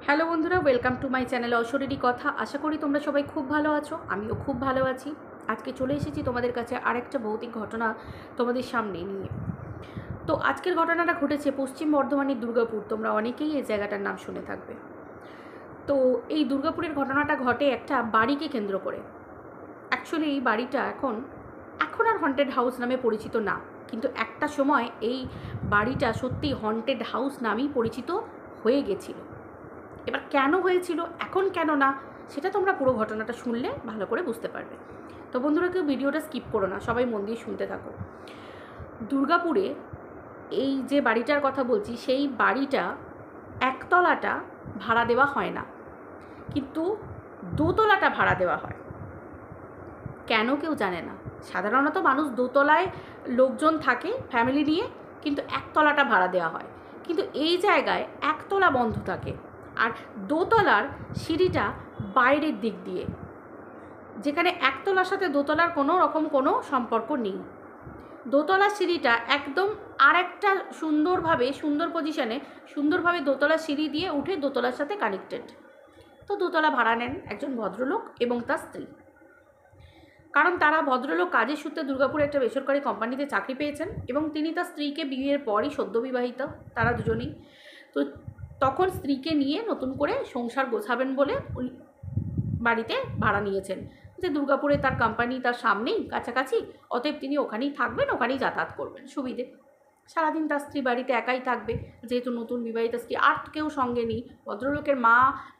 Hello বন্ধুরা, welcome to my channel অশরীরী কথা। আশা করি তোমরা সবাই খুব ভালো আছো, আমিও খুব ভালো আছি। আজকে চলে এসেছি তোমাদের কাছে আরেকটা ভৌতিক ঘটনা তোমাদের সামনে নিয়ে। তো আজকের ঘটনাটা ঘটেছে পশ্চিম বর্ধমানের দুর্গাপুর। তোমরা অনেকেই এই জায়গাটার নাম শুনে থাকবে। তো এই দুর্গাপুরের ঘটনাটা ঘটে একটা বাড়িকে কেন্দ্র করে। অ্যাকচুয়ালি এই বাড়িটা এখন আর হন্টেড হাউস নামে পরিচিত না, কিন্তু একটা সময় এই বাড়িটা সত্যি হন্টেড হাউস নামেই পরিচিত হয়ে গেছিল। এবার কেন হয়েছিল, এখন কেন না, সেটা তোমরা পুরো ঘটনাটা শুনলে ভালো করে বুঝতে পারবে। তো বন্ধুরা, কেউ ভিডিওটা স্কিপ করো না, সবাই মন দিয়ে শুনতে থাকো। দুর্গাপুরে এই যে বাড়িটার কথা বলছি, সেই বাড়িটা একতলাটা ভাড়া দেওয়া হয় না, কিন্তু দোতলাটা ভাড়া দেওয়া হয়। কেন কেউ জানে না। সাধারণত মানুষ দোতলায় লোকজন থাকে ফ্যামিলি নিয়ে, কিন্তু একতলাটা ভাড়া দেওয়া হয়। কিন্তু এই জায়গায় একতলা বন্ধ থাকে, আর দোতলার সিঁড়িটা বাইরের দিক দিয়ে, যেখানে একতলার সাথে দোতলার কোনো রকম কোনো সম্পর্ক নেই। দোতলার সিঁড়িটা একদম আর একটা সুন্দর পজিশনে সুন্দরভাবে দোতলার সিঁড়ি দিয়ে উঠে দোতলার সাথে কানেক্টেড। তো দোতলা ভাড়া নেন একজন ভদ্রলোক এবং তার স্ত্রী। কারণ তারা ভদ্রলোক কাজের সূত্রে দুর্গাপুরে একটা বেসরকারি কোম্পানিতে চাকরি পেয়েছেন, এবং তিনি তার স্ত্রীকে বিয়ের পরই সদ্য বিবাহিত, তারা দুজনেই। তো তখন স্ত্রীকে নিয়ে নতুন করে সংসার গোছাবেন বলে উনি বাড়িতে ভাড়া নিয়েছেন, যে দুর্গাপুরে তার কোম্পানি তার সামনেই কাছাকাছি, অতএব তিনি ওখানেই থাকবেন, ওখানেই যাতায়াত করবেন সুবিধে। সারাদিন তার স্ত্রী বাড়িতে একাই থাকবে, যেহেতু নতুন বিবাহিত স্ত্রী, আর কেউ সঙ্গে নেই। ভদ্রলোকের মা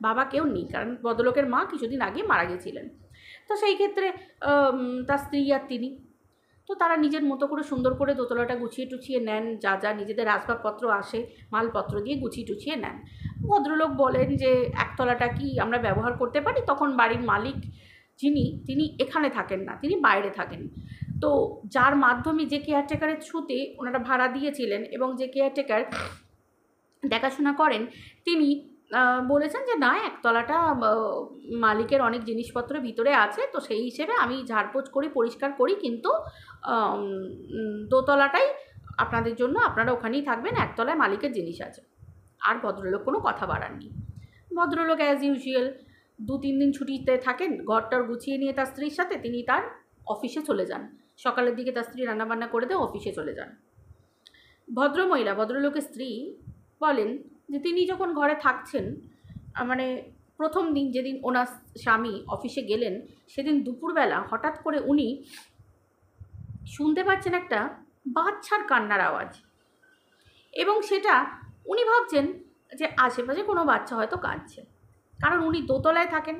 বাবা কেউ নেই, কারণ ভদ্রলোকের মা কিছুদিন আগে মারা গেছিলেন। তো সেই ক্ষেত্রে তার স্ত্রী আর তিনি, তো তারা নিজের মতো করে সুন্দর করে দোতলাটা গুছিয়ে টুছিয়ে নেন, যা যা নিজেদের আসবাবপত্র আসে মালপত্র দিয়ে গুছিয়ে টুছিয়ে নেন। ভদ্রলোক বলেন যে একতলাটা কি আমরা ব্যবহার করতে পারি। তখন বাড়ির মালিক তিনি এখানে থাকেন না, তিনি বাইরে থাকেন। তো যার মাধ্যমে, যে কেয়ারটেকারের থ্রুতে ওনারা ভাড়া দিয়েছিলেন এবং যে কেয়ারটেকার দেখাশোনা করেন, তিনি বলেছেন যে না, একতলাটা মালিকের অনেক জিনিসপত্র ভিতরে আছে, তো সেই হিসেবে আমি ঝাড়পোছ করি, পরিষ্কার করি, কিন্তু দোতলাটাই আপনাদের জন্য, আপনারা ওখানেই থাকবেন, একতলায় মালিকের জিনিস আছে। আর ভদ্রলোক কোনো কথা বাড়াননি। ভদ্রলোক অ্যাজ ইউজুয়াল 2-3 দিন ছুটিতে থাকেন, ঘরটার গুছিয়ে নিয়ে তার স্ত্রীর সাথে তিনি তার অফিসে চলে যান। সকালের দিকে তার স্ত্রী রান্নাবান্না করে দিয়ে অফিসে চলে যান। ভদ্রলোকের স্ত্রী বলেন যে তিনি যখন ঘরে থাকছেন, মানে প্রথম দিন যেদিন ওনার স্বামী অফিসে গেলেন, সেদিন দুপুরবেলা হঠাৎ করে উনি শুনতে পাচ্ছেন একটা বাচ্চার কান্নার আওয়াজ, এবং সেটা উনি ভাবছেন যে আশেপাশে কোনো বাচ্চা হয়তো কাঁদছে, কারণ উনি দোতলায় থাকেন।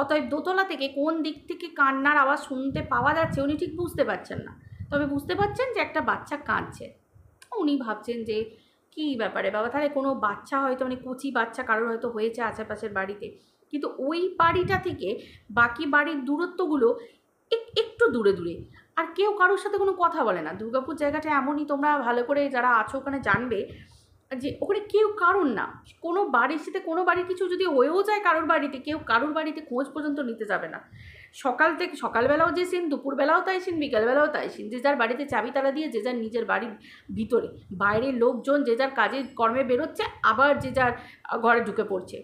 অতএব দোতলা থেকে কোন দিক থেকে কান্নার আওয়াজ শুনতে পাওয়া যাচ্ছে উনি ঠিক বুঝতে পারছেন না, তবে বুঝতে পারছেন যে একটা বাচ্চা কাঁদছে। উনি ভাবছেন যে কী ব্যাপারে বাবা, তাহলে কোনো বাচ্চা হয়তো, মানে কচি বাচ্চা কারোর হয়তো হয়েছে আশেপাশের বাড়িতে। কিন্তু ওই বাড়িটা থেকে বাকি বাড়ির দূরত্বগুলো একটু দূরে দূরে, আর কেউ কারোর সাথে কোনো কথা বলে না। দুর্গাপুর জায়গাটা এমনই, তোমরা ভালো করে যারা আছো ওখানে জানবে যে ওখানে কেউ কারুর না, কোনো বাড়ির সাথে কোনো বাড়ির কিছু যদি হয়েও যায় কারোর বাড়িতে, কেউ কারোর বাড়িতে খোঁজ পর্যন্ত নিতে যাবে না। সকালবেলাও যে সিন, দুপুরবেলাও তাই সিন, বিকালবেলাও তাই সিন, যে যার বাড়িতে চাবি তালা দিয়ে যে যার নিজের বাড়ির ভিতরে, বাইরের লোকজন যে যার কাজে কর্মে বেরোচ্ছে, আবার যে যার ঘরে ঢুকে পড়ছে।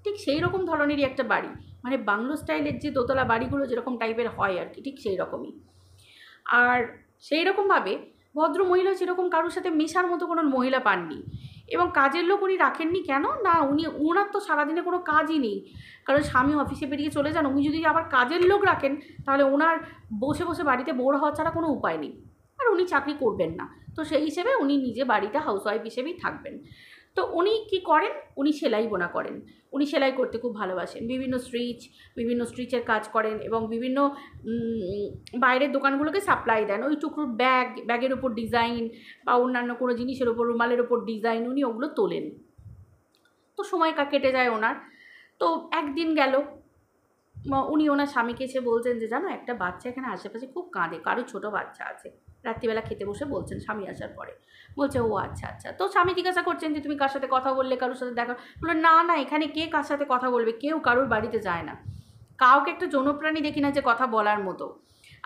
ঠিক সেই রকম ধরনেরই একটা বাড়ি, মানে বাংলো স্টাইলের যে দোতলা বাড়িগুলো যেরকম টাইপের হয় আর কি, ঠিক সেই রকমই। আর সেই রকমভাবে ভদ্র মহিলা সেরকম কারোর সাথে মেশার মতো কোনো মহিলা পাননি, এবং কাজের লোক উনি রাখেননি। কেন না, ওনার তো সারাদিনে কোনো কাজই নেই, কারণ স্বামী অফিসে বেরিয়ে চলে যান। উনি যদি আবার কাজের লোক রাখেন, তাহলে ওনার বসে বসে বাড়িতে বোর হওয়া ছাড়া কোনো উপায় নেই, আর উনি চাকরি করবেন না। তো সেই হিসেবে উনি নিজে বাড়িতে হাউসওয়াইফ হিসেবেই থাকবেন। তো উনি কি করেন, উনি সেলাই বোনা করেন। উনি সেলাই করতে খুব ভালোবাসেন, বিভিন্ন স্ট্রিচের কাজ করেন, এবং বিভিন্ন বাইরের দোকানগুলোকে সাপ্লাই দেন। ওই টুকরো ব্যাগের ওপর ডিজাইন, বা অন্যান্য কোনো জিনিসের ওপর, রুমালের ওপর ডিজাইন, উনি ওগুলো তোলেন। তো সময় কেটে যায় ওনার। তো একদিন গেল, উনি ওনার স্বামীকে এসে বলছেন যে জানো, একটা বাচ্চা এখানে আশেপাশে খুব কাঁদে, কারো ছোটো বাচ্চা আছে। রাত্রিবেলা খেতে বসে বলছেন স্বামী আসার পরে। বলছে ও আচ্ছা আচ্ছা। তো স্বামী জিজ্ঞাসা করছেন যে তুমি কার সাথে কথা বললে, কারোর সাথে দেখা? বললো না না, এখানে কে কার সাথে কথা বলবে, কেউ কারোর বাড়িতে যায় না, কাউকে একটা জনপ্রাণী দেখি না যে কথা বলার মতো।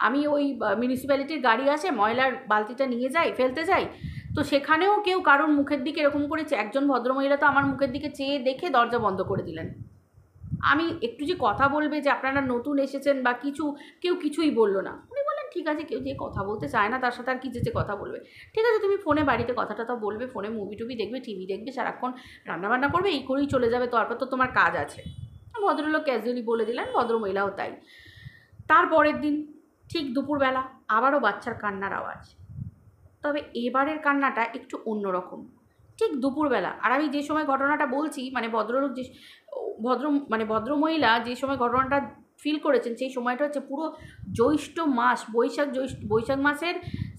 আমি ওই মিউনিসিপ্যালিটির গাড়ি আসে, ময়লার বালতিটা নিয়ে যাই, ফেলতে যাই, তো সেখানেও কেউ কারোর মুখের দিকে এরকম করেছে, একজন ভদ্রমহিলা তো আমার মুখের দিকে চেয়ে দেখে দরজা বন্ধ করে দিলেন। আমি একটু যে কথা বলবে যে আপনারা নতুন এসেছেন বা কিছু, কেউ কিছুই বললো না। উনি বললেন ঠিক আছে, কেউ যে কথা বলতে চায় না তার সাথে আর কি যে কথা বলবে, ঠিক আছে তুমি ফোনে বাড়িতে কথাটা তো বলবে, ফোনে মুভি টুভি দেখবে, টিভি দেখবে, সারাক্ষণ রান্নাবান্না করবে, এই করেই চলে যাবে, তো তারপর তো তোমার কাজ আছে। ভদ্রলোক ক্যাজুয়ালি বলে দিলেন, ভদ্রমহিলাও তাই। তারপরের দিন ঠিক দুপুরবেলা আবারও বাচ্চার কান্নার আওয়াজ, তবে এবারের কান্নাটা একটু অন্যরকম। ঠিক দুপুরবেলা, আর আমি যে সময় ঘটনাটা বলছি, মানে ভদ্রলোক যে ভদ্রমহিলা যে সময় ঘটনাটা ফিল করেছেন, সেই সময়টা হচ্ছে পুরো জ্যৈষ্ঠ মাস, বৈশাখ মাসের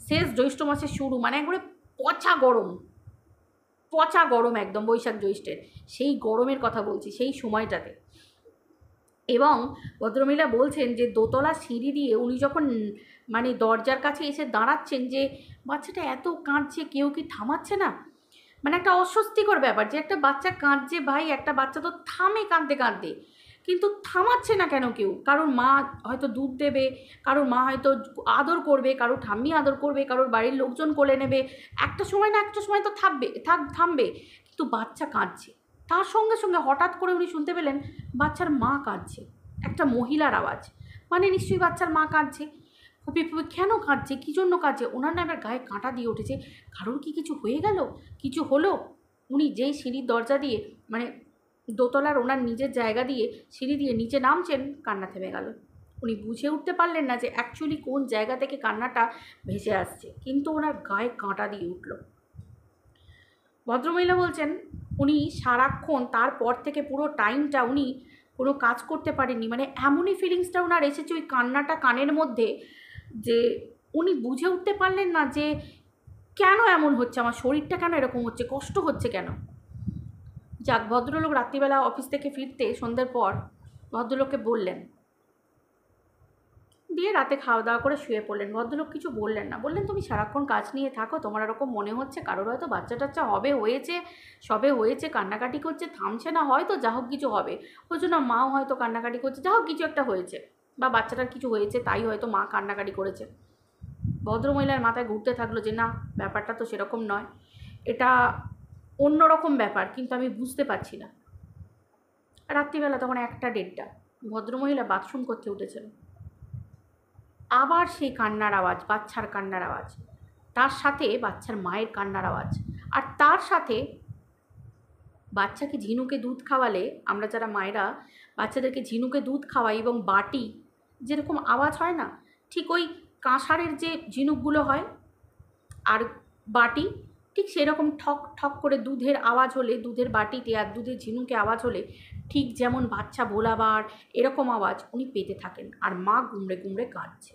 শেষ, জ্যৈষ্ঠ মাসের শুরু, মানে একবারে পচা গরম একদম, বৈশাখ জ্যৈষ্ঠের সেই গরমের কথা বলছি, সেই সময়টাতে। এবং ভদ্রমহিলা বলছেন যে দোতলা সিঁড়ি দিয়ে উনি যখন মানে দরজার কাছে এসে দাঁড়াচ্ছেন, যে বাচ্চাটা এত কাঁদছে, কেউ কি থামাচ্ছে না, মানে একটা অস্বস্তিকর ব্যাপার যে একটা বাচ্চা কাঁদছে, ভাই একটা বাচ্চা তো থামে কাঁদতে কাঁদতে, কিন্তু থামাচ্ছে না কেন কেউ? কারোর মা হয়তো দুধ দেবে, কারোর মা হয়তো আদর করবে, কারোর ঠাম্মি আদর করবে, কারোর বাড়ির লোকজন কোলে নেবে, একটা সময় না একটা সময় তো থামবে, কিন্তু বাচ্চা কাঁদছে। তার সঙ্গে সঙ্গে হঠাৎ করে উনি শুনতে পেলেন বাচ্চার মা কাঁদছে, একটা মহিলার আওয়াজ, মানে নিশ্চয়ই বাচ্চার মা কাঁদছে। ফুপিয়ে ফুপিয়ে কেন কাঁদছে, কী জন্য কাঁদছে? ওনার না এবার গায়ে কাঁটা দিয়ে উঠেছে, কারোর কি কিছু হয়ে গেল, কিছু হলো? উনি যেই সিঁড়ির দরজা দিয়ে, মানে দোতলার ওনার নিজের জায়গা দিয়ে সিঁড়ি দিয়ে নিচে নামছেন, কান্না থেমে গেল। উনি বুঝে উঠতে পারলেন না যে অ্যাকচুয়ালি কোন জায়গা থেকে কান্নাটা ভেসে আসছে, কিন্তু ওনার গায়ে কাঁটা দিয়ে উঠল। ভদ্রমহিলা বলছেন উনি সারাক্ষণ তারপর থেকে পুরো টাইমটা উনি কোনো কাজ করতে পারেননি, মানে এমনই ফিলিংসটা ওনার এসেছে ওই কান্নাটা কানের মধ্যে, যে উনি বুঝে উঠতে পারলেন না যে কেন এমন হচ্ছে, আমার শরীরটা কেন এরকম হচ্ছে, কষ্ট হচ্ছে কেন। যাক, ভদ্রলোক রাত্রিবেলা অফিস থেকে ফিরতে সন্ধ্যের পর ভদ্রলোককে বললেন, দিয়ে রাতে খাওয়া দাওয়া করে শুয়ে পড়লেন। ভদ্রলোক কিছু বললেন না, বললেন তুমি সারাক্ষণ কাজ নিয়ে থাকো, তোমার এরকম মনে হচ্ছে কারোর হয়তো বাচ্চা টাচ্চা সবে হয়েছে, কান্নাকাটি করছে, থামছে না, হয়তো যা হোক কিছু হবে, ওই জন্য মাও হয়তো কান্নাকাটি করছে, যা হোক কিছু একটা হয়েছে, বা বাচ্চাটার কিছু হয়েছে তাই হয়তো মা কান্নাকাটি করেছে। ভদ্রমহিলার মাথায় ঘুরতে থাকলো যে না, ব্যাপারটা তো সেরকম নয়, এটা অন্যরকম ব্যাপার, কিন্তু আমি বুঝতে পারছি না। রাত্রিবেলা তখন 1টা-1:30, ভদ্রমহিলা বাথরুম করতে উঠেছেন, আবার সেই কান্নার আওয়াজ, বাচ্চার কান্নার আওয়াজ, তার সাথে বাচ্চার মায়ের কান্নার আওয়াজ, আর তার সাথে বাচ্চাকে ঝিনুকে দুধ খাওয়ালে, আমরা যারা মায়েরা বাচ্চাদেরকে ঝিনুকে দুধ খাওয়াই এবং বাটি যেরকম আওয়াজ হয় না, ঠিক ওই কাঁসারের যে ঝিনুকগুলো হয় আর বাটি, ঠিক সেরকম ঠক ঠক করে দুধের আওয়াজ হলে, দুধের বাটিতে আর দুধের ঝিনুকে আওয়াজ হলে ঠিক যেমন বাচ্চা ভোলাবার এরকম আওয়াজ উনি পেতে থাকেন, আর মা গুমড়ে গুমড়ে কাঁদছে।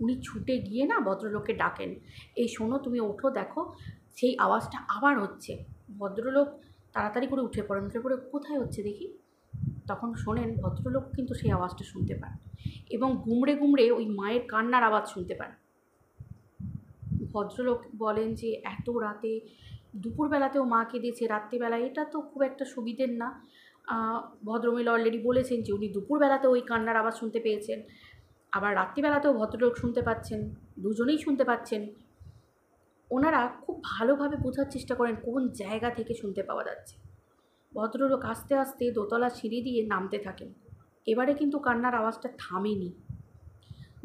উনি ছুটে গিয়ে না ভদ্রলোককে ডাকেন, এই শোনো তুমি ওঠো, দেখো সেই আওয়াজটা আবার হচ্ছে। ভদ্রলোক তাড়াতাড়ি করে উঠে পড়েন, উঠে পড়ে কোথায় হচ্ছে দেখি, তখন শোনেন ভদ্রলোক কিন্তু সেই আওয়াজটা শুনতে পান এবং গুমড়ে গুমড়ে ওই মায়ের কান্নার আওয়াজ শুনতে পান। ভদ্রলোক বলেন যে এত রাতে, দুপুরবেলাতেও মা কেঁদেছে, রাত্রিবেলা, এটা তো খুব একটা সুবিধের না। ভদ্রমহিলা অলরেডি বলেছেন যে উনি দুপুরবেলাতেও ওই কান্নার আওয়াজ শুনতে পেয়েছেন, আবার রাত্রিবেলাতেও ভদ্রলোক শুনতে পাচ্ছেন, দুজনেই শুনতে পাচ্ছেন। ওনারা খুব ভালোভাবে বোঝার চেষ্টা করেন কোন জায়গা থেকে শুনতে পাওয়া যাচ্ছে। ভদ্রলোক আস্তে আস্তে দোতলা সিঁড়ি দিয়ে নামতে থাকেন, এবারে কিন্তু কান্নার আওয়াজটা থামেনি।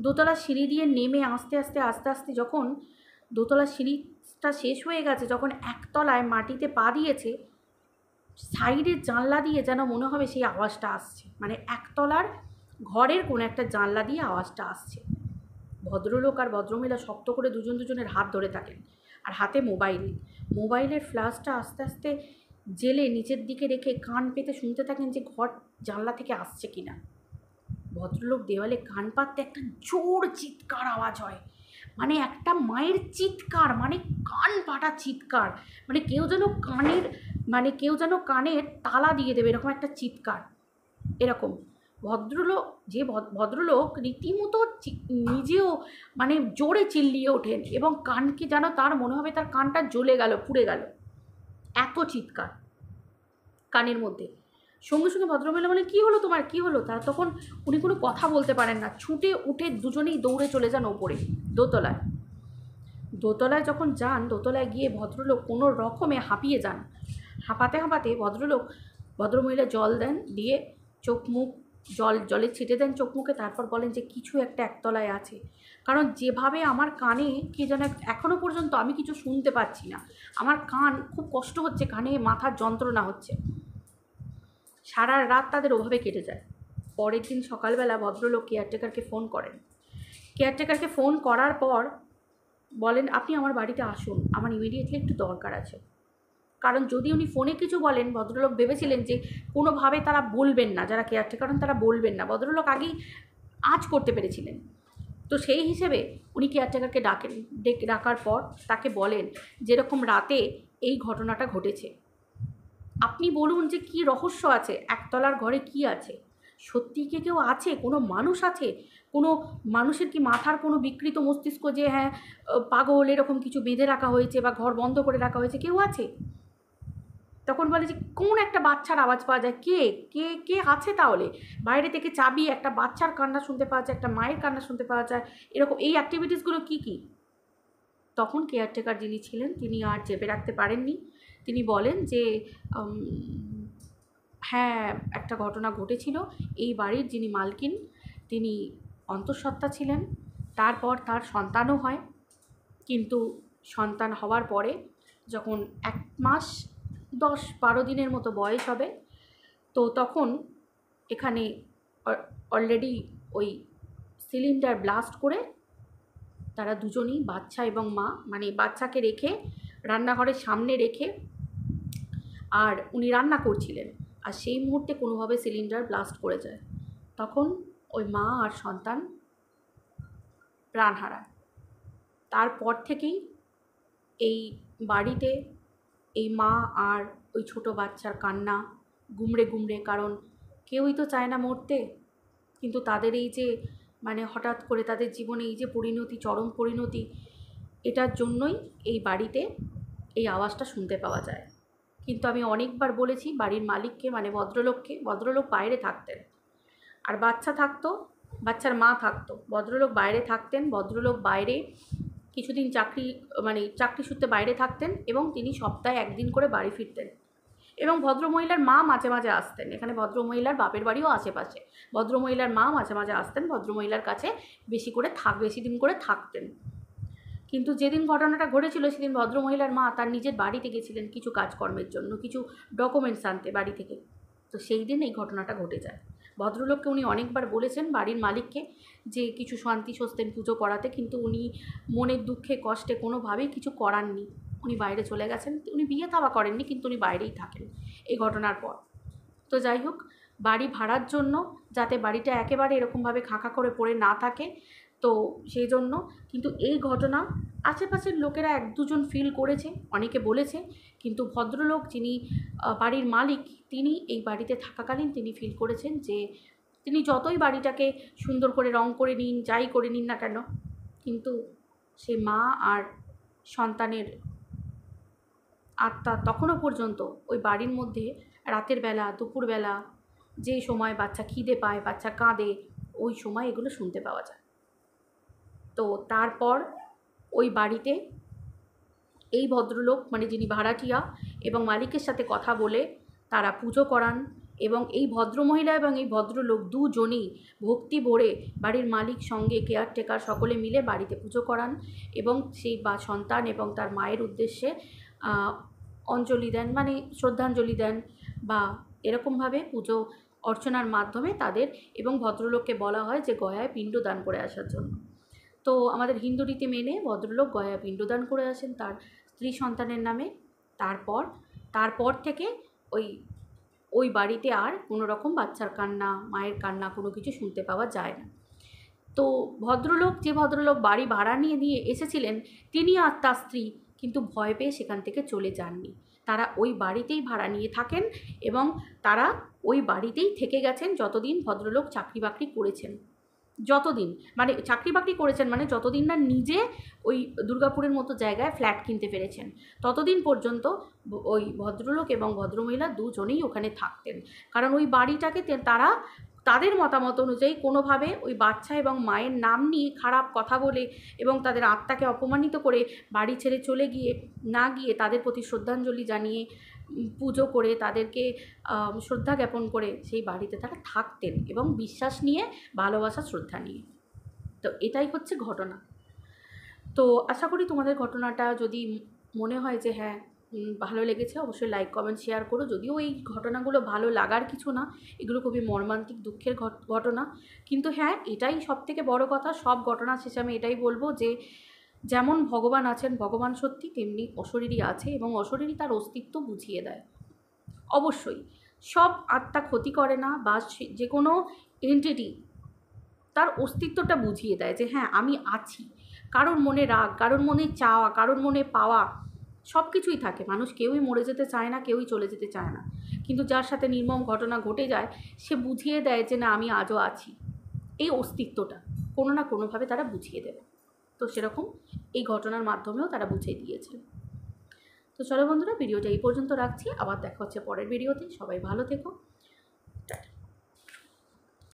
দোতলা সিঁড়ি দিয়ে নেমে আস্তে আস্তে যখন দোতলা সিঁড়িটা শেষ হয়ে গেছে, যখন একতলায় মাটিতে পা দিয়েছে, সাইডের জানলা দিয়ে যেন মনে হবে সেই আওয়াজটা আসছে, মানে একতলার ঘরের কোনো একটা জানলা দিয়ে আওয়াজটা আসছে। ভদ্রলোক আর ভদ্রমহিলা শক্ত করে দুজনের হাত ধরে থাকেন, আর হাতে মোবাইলের ফ্ল্যাশটা আস্তে আস্তে জেলে নিচের দিকে রেখে কান পেতে শুনতে থাকেন যে ঘর জানলা থেকে আসছে কিনা। ভদ্রলোক দেওয়ালে কান পাততে একটা জোর চিৎকার আওয়াজ হয়, মানে একটা মায়ের চিৎকার, মানে কান পাটা চিৎকার, মানে কেউ যেন কানের তালা দিয়ে দেবে, এরকম একটা চিৎকার। এরকম ভদ্রলোক রীতিমতো নিজেও মানে জোরে চিল্লিয়ে ওঠেন এবং কানকে যেন তার মনে হবে তার কানটা জ্বলে গেল, পুড়ে গেল, এত চিৎকার কানের মধ্যে। সঙ্গে সঙ্গে ভদ্রমহিলা বলেন কী হলো তোমার, কী হলো? তার তখন উনি কোনো কথা বলতে পারেন না, ছুটে উঠে দুজনেই দৌড়ে চলে যান ওপরে দোতলায়। দোতলায় যখন যান, দোতলায় গিয়ে ভদ্রলোক কোনো রকমে হাঁপিয়ে যান। হাঁপাতে হাঁপাতে ভদ্রমহিলা জল দেন, দিয়ে চোখ মুখ জলের ছিটে দেন চোখ মুখে, তারপর বলেন যে কিছু একটা একতলায় আছে। কারণ যেভাবে আমার কানে কি যেন এখনও পর্যন্ত আমি কিছু শুনতে পাচ্ছি না, আমার কান খুব কষ্ট হচ্ছে, কানে মাথার যন্ত্রণা হচ্ছে। সারা রাত তাদের ওভাবে কেটে যায়। পরের দিন সকালবেলা ভদ্রলোক কেয়ারটেকারকে ফোন করেন। কেয়ারটেকারকে ফোন করার পর বলেন, আপনি আমার বাড়িতে আসুন, আমার ইমিডিয়েটলি একটু দরকার আছে। কারণ যদি উনি ফোনে কিছু বলেন, ভদ্রলোক ভেবেছিলেন যে কোনোভাবে তারা বলবেন না, যারা কেয়ারটেকার তারা বলবেন না, ভদ্রলোক আগেই আঁচ করতে পেরেছিলেন। তো সেই হিসেবে উনি কেয়ারটেকারকে ডাকার পর তাকে বলেন যেরকম রাতে এই ঘটনাটা ঘটেছে, আপনি বলুন যে কি রহস্য আছে, একতলার ঘরে কি আছে, সত্যি কি কেউ আছে, কোনো মানুষ আছে, কোনো মানুষের কি মাথার কোনো বিকৃত মস্তিষ্ক যে হ্যাঁ পাগল এরকম কিছু বেঁধে রাখা হয়েছে বা ঘর বন্ধ করে রাখা হয়েছে, কেউ আছে? তখন বলে যে কোন একটা বাচ্চার আওয়াজ পাওয়া যায়, কে কে কে আছে তাহলে? বাইরে থেকে চাবি, একটা বাচ্চার কান্না শুনতে পাওয়া যায়, একটা মায়ের কান্না শুনতে পাওয়া যায়, এরকম এই অ্যাক্টিভিটিসগুলো কী কী? তখন কেয়ারটেকার যিনি ছিলেন তিনি আর চেপে রাখতে পারেননি। তিনি বলেন যে হ্যাঁ, একটা ঘটনা ঘটেছিল। এই বাড়ির যিনি মালকিন তিনি অন্তঃসত্ত্বা ছিলেন, তারপর তার সন্তানও হয়। কিন্তু সন্তান হওয়ার পরে যখন 1 মাস 10-12 দিনের মতো বয়স হবে, তো তখন এখানে অলরেডি ওই সিলিন্ডার ব্লাস্ট করে তারা দুজনেই, বাচ্চা এবং মা, মানে বাচ্চাকে রেখে রান্নাঘরের সামনে রেখে, আর উনি রান্না করছিলেন, আর সেই মুহূর্তে কোনোভাবে সিলিন্ডার ব্লাস্ট করে যায়। তখন ওই মা আর সন্তান প্রাণ হারায়। তারপর থেকেই এই বাড়িতে এই মা আর ওই ছোটো বাচ্চার কান্না গুমড়ে গুমড়ে, কারণ কেউই তো চায় না মরতে, কিন্তু তাদের এই যে মানে হঠাৎ করে তাদের জীবনে এই যে পরিণতি, চরম পরিণতি, এটার জন্যই এই বাড়িতে এই আওয়াজটা শুনতে পাওয়া যায়। কিন্তু আমি অনেকবার বলেছি বাড়ির মালিককে, মানে ভদ্রলোক বাইরে থাকতেন, আর বাচ্চা থাকতো, বাচ্চার মা থাকতো। ভদ্রলোক বাইরে থাকতেন, ভদ্রলোক বাইরে কিছুদিন চাকরি সূত্রে বাইরে থাকতেন, এবং তিনি সপ্তাহে 1 দিন করে বাড়ি ফিরতেন। এবং ভদ্রমহিলার মা মাঝে মাঝে আসতেন, এখানে ভদ্রমহিলার বাপের বাড়িও আশেপাশে, ভদ্রমহিলার মা মাঝে মাঝে আসতেন, ভদ্রমহিলার কাছে বেশি দিন করে থাকতেন। কিন্তু যেদিন ঘটনাটা ঘটেছিল সেদিন ভদ্রমহিলার মা তার নিজের বাড়িতে গেছিলেন কিছু কাজকর্মের জন্য, কিছু ডকুমেন্টস আনতে বাড়ি থেকে। তো সেই দিন এই ঘটনাটা ঘটে যায়। ভদ্রলোককে উনি অনেকবার বলেছেন, বাড়ির মালিককে, যে কিছু শান্তি সস্তেন পুজো করাতে, কিন্তু উনি মনের দুঃখে কষ্টে কোনোভাবেই কিছু করাননি। উনি বাইরে চলে গেছেন, উনি বিয়ে থাবা করেননি, কিন্তু উনি বাইরেই থাকেন এই ঘটনার পর। তো যাই হোক, বাড়ি ভাড়ার জন্য যাতে বাড়িটা একেবারে এরকমভাবে খাঁখা করে পড়ে না থাকে, তো সেই জন্য, কিন্তু এই ঘটনা আশেপাশের লোকেরা 1-2 জন ফিল করেছে, অনেকে বলেছে, কিন্তু ভদ্রলোক যিনি বাড়ির মালিক, তিনি এই বাড়িতে থাকাকালীন তিনি ফিল করেছেন যে তিনি যতই বাড়িটাকে সুন্দর করে রং করে নিন, যাই করে নিন না কেন, কিন্তু সে মা আর সন্তানের আত্মা তখনও পর্যন্ত ওই বাড়ির মধ্যে রাতের বেলা, দুপুরবেলা, যে সময় বাচ্চা খিদে পায়, বাচ্চা কাঁদে, ওই সময় এগুলো শুনতে পাওয়া যায়। তো তারপর ওই বাড়িতে এই ভদ্রলোক, মানে যিনি ভাড়াটিয়া, এবং মালিকের সাথে কথা বলে তারা পুজো করান, এবং এই ভদ্রমহিলা এবং এই ভদ্রলোক দুজনেই ভক্তি ভরে বাড়ির মালিক সঙ্গে কেয়ারটেকার সকলে মিলে বাড়িতে পুজো করান, এবং সেই সন্তান এবং তার মায়ের উদ্দেশ্যে অঞ্জলি দেন, মানে শ্রদ্ধাঞ্জলি দেন, বা এরকমভাবে পুজো অর্চনার মাধ্যমে তাদের, এবং ভদ্রলোককে বলা হয় যে গয়ায় পিণ্ডদান করে আসার জন্য। তো আমাদের হিন্দু রীতি মেনে ভদ্রলোক গয়া পিণ্ডদান করে আসেন তার স্ত্রী সন্তানের নামে। তারপর থেকে ওই বাড়িতে আর কোনো রকম বাচ্চার কান্না, মায়ের কান্না, কোনো কিছু শুনতে পাওয়া যায় না। তো যে ভদ্রলোক বাড়ি ভাড়া নিয়ে এসেছিলেন, তিনি আর তার স্ত্রী কিন্তু ভয় পেয়ে সেখান থেকে চলে যাননি। তারা ওই বাড়িতেই ভাড়া নিয়ে থাকেন, এবং তারা ওই বাড়িতেই থেকে গেছেন যতদিন ভদ্রলোক চাকরি বাকরি করেছেন, যতদিন না নিজে ওই দুর্গাপুরের মতো জায়গায় ফ্ল্যাট কিনতে পেরেছেন, ততদিন পর্যন্ত ওই ভদ্রলোক এবং ভদ্রমহিলা দুজনেই ওখানে থাকতেন। কারণ ওই বাড়িটাকে তারা তাদের মতামত অনুযায়ী কোনোভাবে ওই বাচ্চা এবং মায়ের নাম নিয়ে খারাপ কথা বলে এবং তাদের আত্মাকে অপমানিত করে বাড়ি ছেড়ে চলে গিয়ে না গিয়ে তাদের প্রতি শ্রদ্ধাঞ্জলি জানিয়ে পুজো করে তাদেরকে শ্রদ্ধা জ্ঞাপন করে সেই বাড়িতে তারা থাকতেন এবং বিশ্বাস নিয়ে, ভালোবাসা, শ্রদ্ধা নিয়ে। তো এটাই হচ্ছে ঘটনা। তো আশা করি তোমাদের ঘটনাটা যদি মনে হয় যে হ্যাঁ ভালো লেগেছে, অবশ্যই লাইক, কমেন্ট, শেয়ার করো। যদিও এই ঘটনাগুলো ভালো লাগার কিছু না, এগুলো খুবই মর্মান্তিক, দুঃখের ঘটনা। কিন্তু হ্যাঁ, এটাই সবথেকে বড় কথা। সব ঘটনা শেষে আমি এটাই বলবো যে যেমন ভগবান আছেন, ভগবান সত্যি, তেমনি অশরীরী আছে এবং অশরীরী তার অস্তিত্ব বুঝিয়ে দেয়। অবশ্যই সব আত্মা ক্ষতি করে না, বা যে কোনো এন্টিটি তার অস্তিত্বটা বুঝিয়ে দেয় যে হ্যাঁ আমি আছি। কারোর মনে রাগ, কারোর মনে চাওয়া, কারোর মনে পাওয়া, সব কিছুই থাকে। মানুষ কেউই মরে যেতে চায় না, কেউই চলে যেতে চায় না। কিন্তু যার সাথে নির্মম ঘটনা ঘটে যায়, সে বুঝিয়ে দেয় যে না আমি আজও আছি। এই অস্তিত্বটা কোনো না কোনোভাবে তারা বুঝিয়ে দেবে। তো সেরকম এই ঘটনার মাধ্যমেও তারা বুঝিয়ে দিয়েছে। তো চলো বন্ধুরা, ভিডিওটা এই পর্যন্ত রাখছি। আবার দেখা হচ্ছে পরের ভিডিওতে। সবাই ভালো থেকো।